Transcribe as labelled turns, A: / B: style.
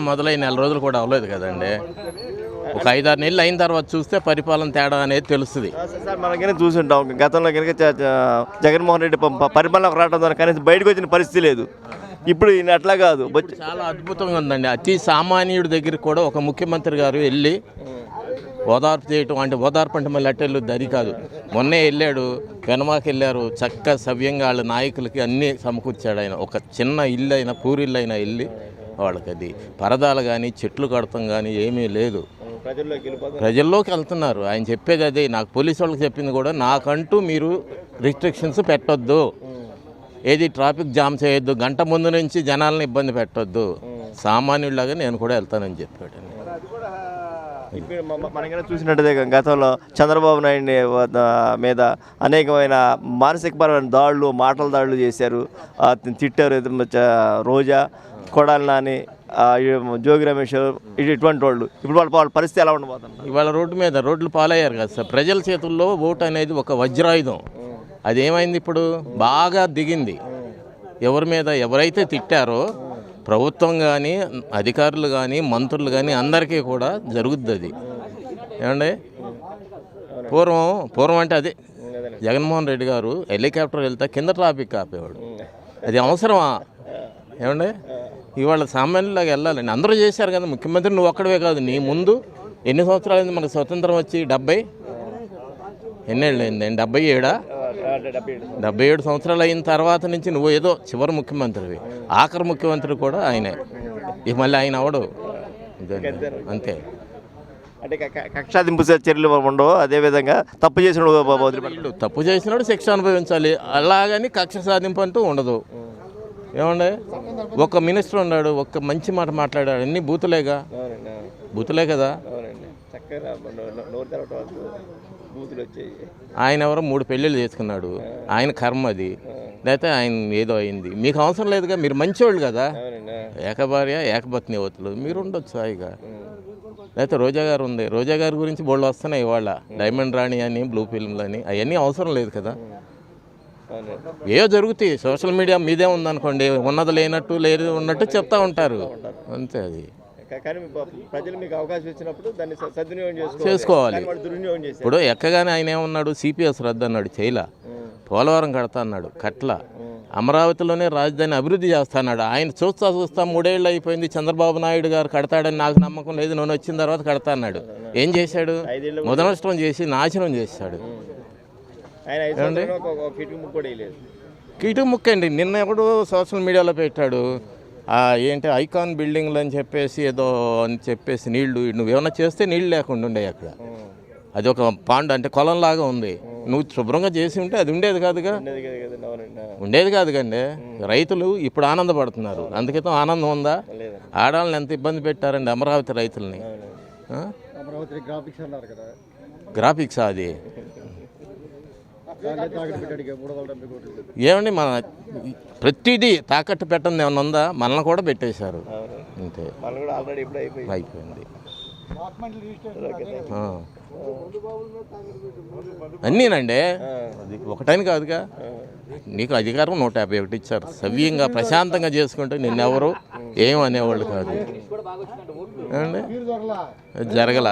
A: పరిపాలన మొదలై నెల రోజులు కూడా అవ్వలేదు కదండి. ఒక 5-6 నెలలు అయిన తర్వాత చూస్తే పరిపాలన తేడా అనేది తెలుస్తుంది.
B: సార్ మనకైనా చూసుంటాం గతంలో కనుక జగన్మోహన్ రెడ్డి పరిపాలనకు రావడం ద్వారా కనీసం బయటకు వచ్చిన పరిస్థితి లేదు. ఇప్పుడు ఈయన అట్లా కాదు,
A: చాలా అద్భుతంగా ఉందండి. అతి సామాన్యుడి దగ్గరికి కూడా ఒక ముఖ్యమంత్రి గారు వెళ్ళి ఓదార్పు చేయటం అంటే ఓదార్పు అంటే మళ్ళీ అట్టెళ్ళు దరి కాదు. మొన్నే వెళ్ళాడు, పెనమాకి వెళ్ళారు, చక్కగా సవ్యంగా వాళ్ళ నాయకులకి అన్నీ సమకూర్చాడు ఆయన. ఒక చిన్న ఇల్లు అయినా పూరిల్లు అయినా వెళ్ళి వాళ్ళకి అది పరదాలు కానీ చెట్లు కడతాం కానీ ఏమీ లేదు, ప్రజల్లోకి వెళ్తున్నారు. ఆయన చెప్పేది అదే. నాకు పోలీసు వాళ్ళకి చెప్పింది కూడా, నాకంటూ మీరు రిస్ట్రిక్షన్స్ పెట్టొద్దు, ఏది ట్రాఫిక్ జామ్ చేయొద్దు, గంట ముందు నుంచి జనాలను ఇబ్బంది పెట్టొద్దు, సామాన్యుడిలాగా నేను కూడా వెళ్తానని చెప్పాడు.
B: మనకైనా చూసినట్టుదే గతంలో చంద్రబాబు నాయుడు మీద అనేకమైన మానసికపరమైన దాడులు, మాటల దాడులు చేశారు, తిట్టారు. రోజా, కొడాలి నాని, జోగి రమేష్, ఇటువంటి వాళ్ళు ఇప్పుడు వాళ్ళ పరిస్థితి ఎలా ఉండబోతుంది?
A: ఇవాళ రోడ్లు పాలయ్యారు కదా సార్. ప్రజల చేతుల్లో ఓటు అనేది ఒక వజ్రాయుధం. అదేమైంది, ఇప్పుడు బాగా దిగింది. ఎవరి మీద ఎవరైతే తిట్టారో ప్రభుత్వం కానీ అధికారులు కానీ మంత్రులు కానీ అందరికీ కూడా జరుగుద్ది అది. ఏమండి, పూర్వం అంటే అదే జగన్మోహన్ రెడ్డి గారు హెలికాప్టర్ వెళ్తే కింద ట్రాఫిక్ ఆపేవాడు. అది అవసరమా? ఏమండి, ఇవాళ సామాన్యులాగా వెళ్ళాలండి. అందరూ చేశారు కదా. ముఖ్యమంత్రి నువ్వు ఒక్కడవే కాదు, నీ ముందు ఎన్ని సంవత్సరాలు అయింది మనకు స్వతంత్రం వచ్చి? 70 ఎన్నేళ్ళు అయిందండి? 77 సంవత్సరాలు అయిన తర్వాత నుంచి నువ్వు ఏదో చివరి ముఖ్యమంత్రివి, ఆఖరి ముఖ్యమంత్రి కూడా ఆయనే. ఇక మళ్ళీ ఆయన అవడు, అంతే.
B: అంటే కక్షాదింపు చర్యలు ఉండవు. అదేవిధంగా తప్పు చేసినాడు శిక్ష అనుభవించాలి. అలాగని కక్ష సాధింపు అంటూ ఉండదు. ఏమండే, ఒక మినిస్టర్ ఉన్నాడు, ఒక్క మంచి మాట మాట్లాడాడు, అన్ని బూతులే కదా. ఆయన ఎవరో 3 పెళ్ళిళ్ళు చేసుకున్నాడు, ఆయన కర్మ అది. లేకపోతే ఆయన ఏదో అయింది, మీకు అవసరం లేదుగా. మీరు మంచివాళ్ళు కదా, ఏకభార్య ఏకపత్ని అవతులు మీరు ఉండొచ్చు హాయిగా. లేకపోతే రోజా గారు ఉంది, రోజా గారి గురించి బోళ్ళు వస్తున్నాయి ఇవాళ, డైమండ్ రాణి అని, బ్లూ ఫిల్మ్లు అని. అవన్నీ అవసరం లేదు కదా. ఏవో జరుగుతాయి, సోషల్ మీడియా మీదే ఉందనుకోండి, ఉన్నది లేనట్టు లేదు ఉన్నట్టు చెప్తా ఉంటారు, అంతే. అది చేసుకోవాలి. ఇప్పుడు ఎక్కగానే ఆయన ఏమన్నాడు, సిపిఎస్ రద్దు అన్నాడు, చేయలా. పోలవరం కడతా అన్నాడు, కట్ల. అమరావతిలోనే రాజధాని అభివృద్ధి చేస్తా అన్నాడు. ఆయన చూస్తా 3 ఏళ్ళు అయిపోయింది, చంద్రబాబు నాయుడు గారు కడతాడని నాకు నమ్మకం లేదు, నేను వచ్చిన తర్వాత కడతా అన్నాడు. ఏం చేశాడు? ముదనష్టం చేసి నాశనం చేశాడు. కిటు ముక్కండి. నిన్న ఎప్పుడు సోషల్ మీడియాలో పెట్టాడు, ఏంటి ఐకాన్ బిల్డింగ్లు అని చెప్పేసి ఏదో అని చెప్పేసి నీళ్లు, నువ్వేమన్నా చేస్తే నీళ్ళు లేకుండా ఉండే అక్కడ. అది ఒక పాండు అంటే కొలంలాగా ఉంది. నువ్వు శుభ్రంగా చేసి ఉంటే అది ఉండేది కాదు కండి. రైతులు ఇప్పుడు ఆనందపడుతున్నారు, అందుకే ఆనందం ఉందా? ఆడవాళ్ళని ఎంత ఇబ్బంది పెట్టారండి అమరావతి రైతుల్ని. గ్రాఫిక్స్ అది ఏమండి, మన ప్రతిదీ తాకట్టు పెట్టండి ఏమన్నా ఉందా? మనల్ని కూడా పెట్టేశారు, అంతే. అయిపోయింది అన్నీనండి. అది ఒకటని కాదుగా. నీకు అధికారం 151 ఇచ్చారు, సవ్యంగా ప్రశాంతంగా చేసుకుంటే నిన్నెవరు ఏమనేవాళ్ళు కాదు. జరగల